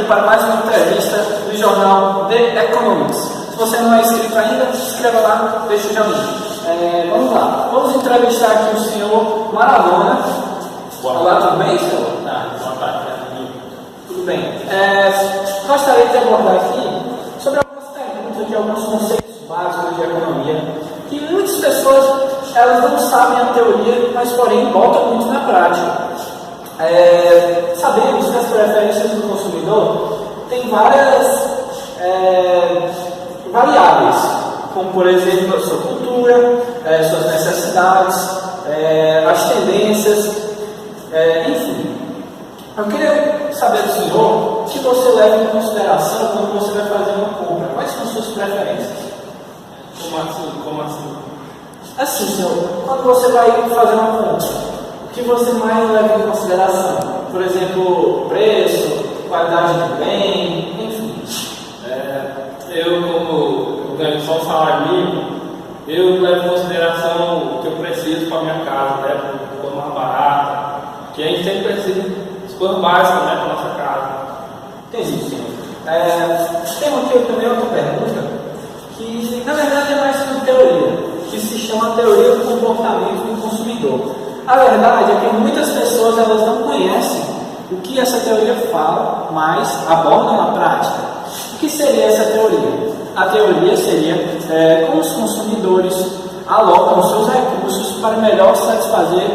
para mais uma entrevista do jornal The Economics. Se você não é inscrito ainda, se inscreva lá, deixa o joinha. Vamos lá, vamos entrevistar aqui o senhor Maradona. Olá, tudo bem, senhor? Boa tarde. Tudo bem. Gostaria de abordar aqui sobre algumas perguntas de alguns conceitos básicos de economia, que muitas pessoas elas não sabem a teoria, mas porém botam muito na prática. Sabemos que as preferências do consumidor têm várias variáveis, como por exemplo a sua cultura, suas necessidades, as tendências, enfim. Eu queria saber do senhor o que você leva em consideração quando você vai fazer uma compra. Quais são as suas preferências? Como assim? Assim, senhor, quando você vai fazer uma compra, o que você mais leva em consideração? Por exemplo, preço, qualidade do bem, enfim. Eu, como ganho só um salário mínimo, eu levo em consideração o que eu preciso para a minha casa, né? Por mais barata, que a gente sempre precisa de coisas básicas, né, para a nossa casa. Entendi, senhor. Tem aqui também outra pergunta, que na verdade é mais uma teoria, que se chama teoria do comportamento do consumidor. A verdade é que muitas pessoas elas não conhecem o que essa teoria fala, mas abordam na prática. O que seria essa teoria? A teoria seria como os consumidores alocam seus recursos para melhor satisfazer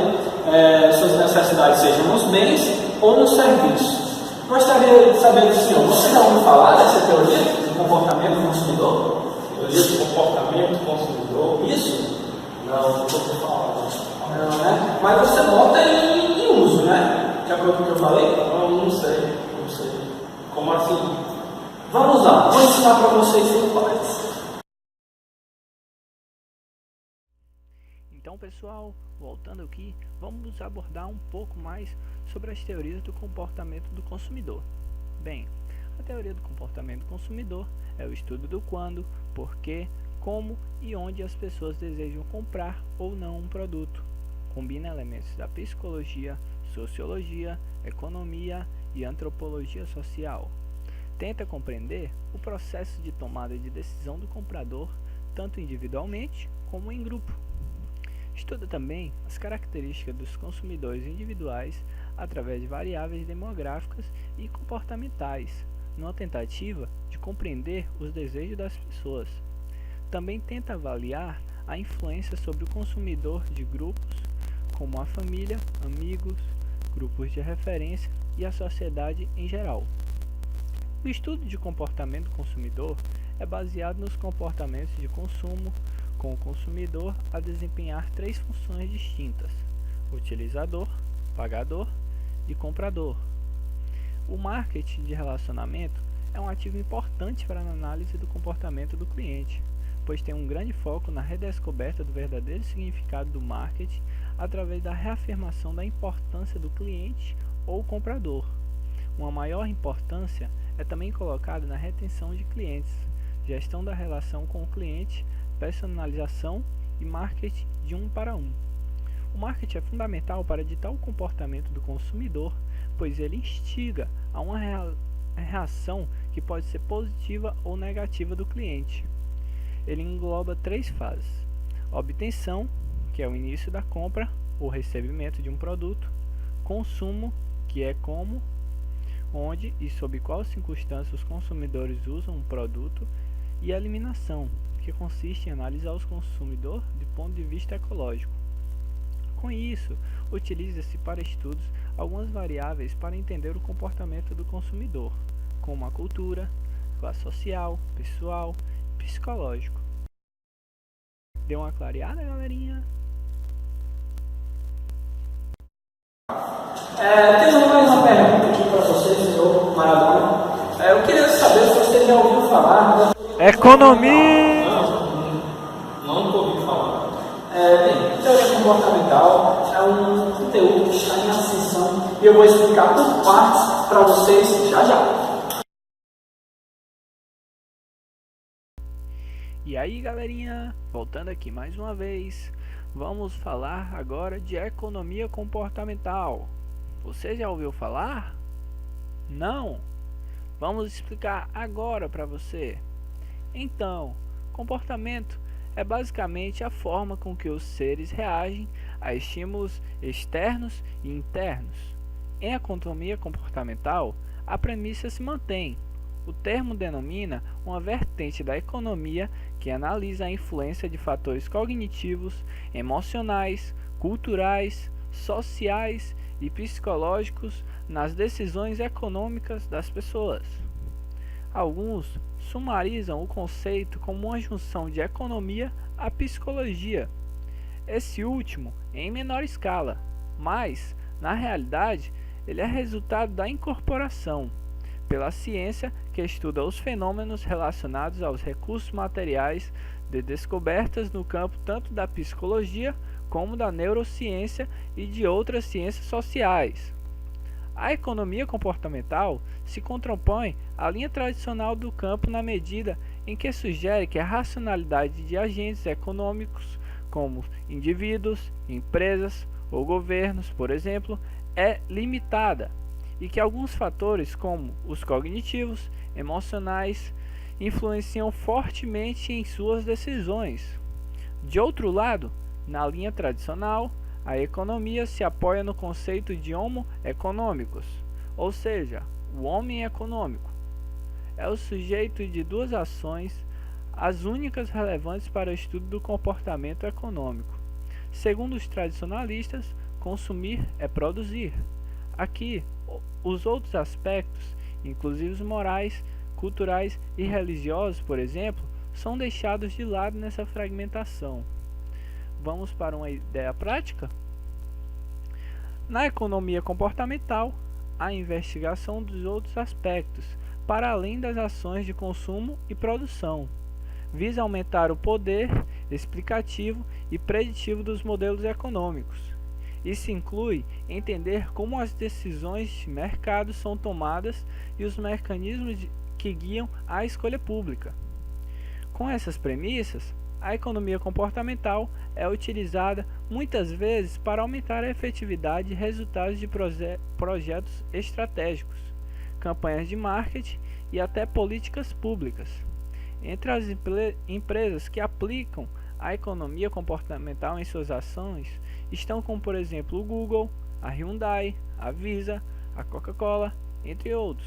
suas necessidades, sejam nos bens ou nos serviços. Gostaria de saber do senhor, você já ouviu falar dessa teoria do comportamento do consumidor? Teoria do comportamento do consumidor? Isso? Não estou falando. Não, né? Mas você bota em uso, né? De acordo com o que eu falei? Não sei. Como assim? Vamos lá, vou ensinar para vocês o que faz. Então, pessoal, voltando aqui, vamos abordar um pouco mais sobre as teorias do comportamento do consumidor. Bem, a teoria do comportamento do consumidor é o estudo do quando, porquê, como e onde as pessoas desejam comprar ou não um produto. Combina elementos da psicologia, sociologia, economia e antropologia social. Tenta compreender o processo de tomada de decisão do comprador, tanto individualmente como em grupo. Estuda também as características dos consumidores individuais através de variáveis demográficas e comportamentais, numa tentativa de compreender os desejos das pessoas. Também tenta avaliar a influência sobre o consumidor de grupos como a família, amigos, grupos de referência e a sociedade em geral. O estudo de comportamento do consumidor é baseado nos comportamentos de consumo, com o consumidor a desempenhar três funções distintas: utilizador, pagador e comprador. O marketing de relacionamento é um ativo importante para a análise do comportamento do cliente, pois tem um grande foco na redescoberta do verdadeiro significado do marketing através da reafirmação da importância do cliente ou comprador. Uma maior importância é também colocada na retenção de clientes, gestão da relação com o cliente, personalização e marketing de um para um. O marketing é fundamental para ditar o comportamento do consumidor, pois ele instiga a uma reação que pode ser positiva ou negativa do cliente. Ele engloba três fases: obtenção, que é o início da compra ou recebimento de um produto; consumo, que é como, onde e sob quais circunstâncias os consumidores usam um produto; e eliminação, que consiste em analisar os consumidores do ponto de vista ecológico. Com isso, utiliza-se para estudos algumas variáveis para entender o comportamento do consumidor, como a cultura, classe social, pessoal e psicológico. Deu uma clareada, galerinha? Tenho mais uma pergunta aqui para você, senhor Maradona. Eu queria saber se você já ouviu falar Economia! Não ouvi falar. Bem, teoria comportamental é um conteúdo que está em ascensão e eu vou explicar por partes para vocês já já. E aí, galerinha, voltando aqui mais uma vez, vamos falar agora de economia comportamental. Você já ouviu falar? Não? Vamos explicar agora para você. Então, comportamento é basicamente a forma com que os seres reagem a estímulos externos e internos. Em economia comportamental, a premissa se mantém. O termo denomina uma vertente da economia que analisa a influência de fatores cognitivos, emocionais, culturais, sociais e psicológicos nas decisões econômicas das pessoas. Alguns sumarizam o conceito como uma junção de economia à psicologia, esse último em menor escala, mas, na realidade, ele é resultado da incorporação pela ciência que estuda os fenômenos relacionados aos recursos materiais de descobertas no campo tanto da psicologia como da neurociência e de outras ciências sociais. A economia comportamental se contrapõe à linha tradicional do campo na medida em que sugere que a racionalidade de agentes econômicos, como indivíduos, empresas ou governos, por exemplo, é limitada e que alguns fatores, como os cognitivos, emocionais, influenciam fortemente em suas decisões. De outro lado, na linha tradicional, a economia se apoia no conceito de homo economicus, ou seja, o homem econômico. É o sujeito de duas ações, as únicas relevantes para o estudo do comportamento econômico. Segundo os tradicionalistas, consumir é produzir. Aqui, os outros aspectos, inclusive os morais, culturais e religiosos, por exemplo, são deixados de lado nessa fragmentação. Vamos para uma ideia prática? Na economia comportamental, a investigação dos outros aspectos, para além das ações de consumo e produção, visa aumentar o poder explicativo e preditivo dos modelos econômicos. Isso inclui entender como as decisões de mercado são tomadas e os mecanismos que guiam a escolha pública. Com essas premissas, a economia comportamental é utilizada muitas vezes para aumentar a efetividade e resultados de projetos estratégicos, campanhas de marketing e até políticas públicas. Entre as empresas que aplicam a economia comportamental em suas ações estão como, por exemplo, o Google, a Hyundai, a Visa, a Coca-Cola, entre outros.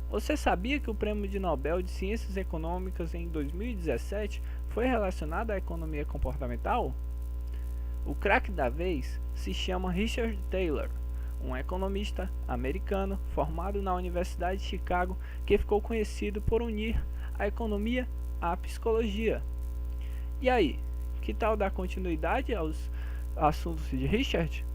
Você sabia que o Prêmio de Nobel de Ciências Econômicas em 2017 foi relacionado à economia comportamental? O craque da vez se chama Richard Taylor, um economista americano formado na Universidade de Chicago que ficou conhecido por unir a economia à psicologia. E aí, que tal dar continuidade aos assuntos de Richard?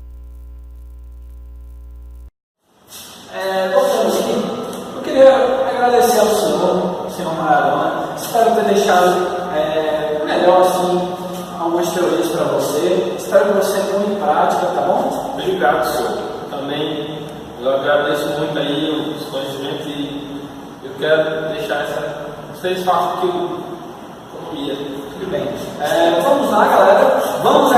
Voltando aqui, eu queria agradecer ao senhor Maradona. Espero ter deixado melhor assim, algumas teorias para você. Espero que você ponha em prática, tá bom? Obrigado, senhor. Também eu agradeço muito aí os conhecimentos e eu quero deixar vocês façam aquilo economia. Tudo bem. Vamos lá, galera. Vamos